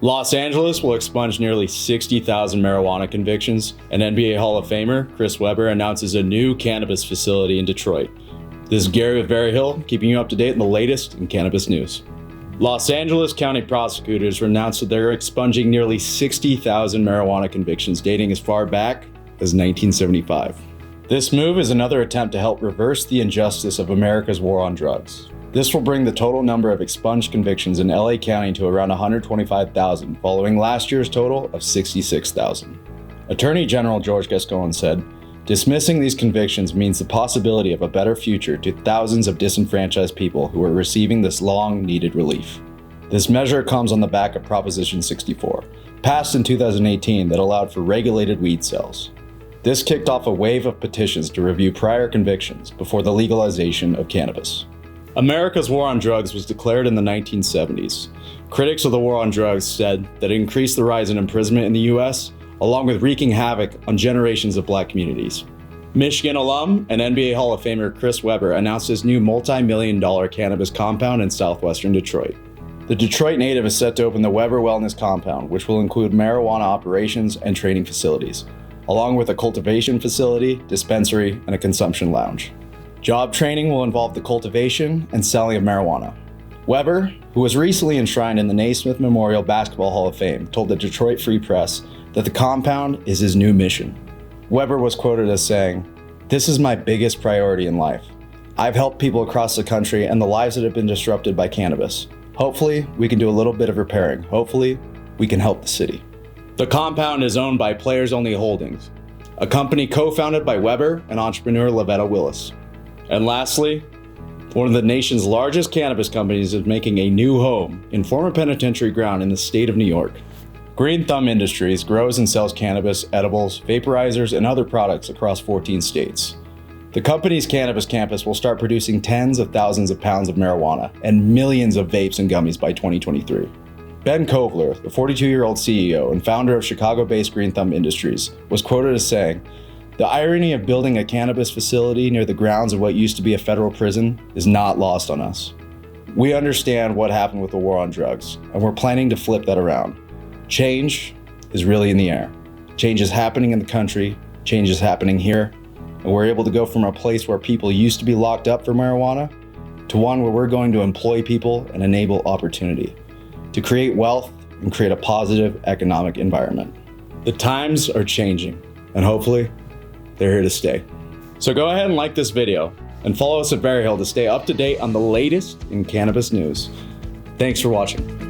Los Angeles will expunge nearly 60,000 marijuana convictions, and NBA Hall of Famer Chris Webber announces a new cannabis facility in Detroit. This is Gary with Veriheal, keeping you up to date on the latest in cannabis news. Los Angeles County prosecutors announced that they're expunging nearly 60,000 marijuana convictions dating as far back as 1975. This move is another attempt to help reverse the injustice of America's war on drugs. This will bring the total number of expunged convictions in LA County to around 125,000, following last year's total of 66,000. Attorney General George Gascon said, "Dismissing these convictions means the possibility of a better future to thousands of disenfranchised people who are receiving this long-needed relief." This measure comes on the back of Proposition 64, passed in 2018 that allowed for regulated weed sales. This kicked off a wave of petitions to review prior convictions before the legalization of cannabis. America's war on drugs was declared in the 1970s. Critics of the war on drugs said that it increased the rise in imprisonment in the US, along with wreaking havoc on generations of Black communities. Michigan alum and NBA Hall of Famer Chris Webber announced his new multi-million-dollar cannabis compound in southwestern Detroit. The Detroit native is set to open the Webber Wellness Compound, which will include marijuana operations and training facilities, along with a cultivation facility, dispensary, and a consumption lounge. Job training will involve the cultivation and selling of marijuana. Webber, who was recently enshrined in the Naismith Memorial Basketball Hall of Fame, told the Detroit Free Press that the compound is his new mission. Webber was quoted as saying, "This is my biggest priority in life. I've helped people across the country and the lives that have been disrupted by cannabis. Hopefully, we can do a little bit of repairing. Hopefully, we can help the city." The compound is owned by Players Only Holdings, a company co-founded by Webber and entrepreneur Lavetta Willis. And lastly, one of the nation's largest cannabis companies is making a new home in former penitentiary ground in the state of New York. Green Thumb Industries grows and sells cannabis, edibles, vaporizers, and other products across 14 states. The company's cannabis campus will start producing tens of thousands of pounds of marijuana and millions of vapes and gummies by 2023. Ben Kovler, the 42-year-old CEO and founder of Chicago-based Green Thumb Industries, was quoted as saying, "The irony of building a cannabis facility near the grounds of what used to be a federal prison is not lost on us. We understand what happened with the war on drugs, and we're planning to flip that around. Change is really in the air. Change is happening in the country, change is happening here, and we're able to go from a place where people used to be locked up for marijuana to one where we're going to employ people and enable opportunity, to create wealth and create a positive economic environment." The times are changing, and hopefully, they're here to stay. So go ahead and like this video and follow us at Veriheal to stay up to date on the latest in cannabis news. Thanks for watching.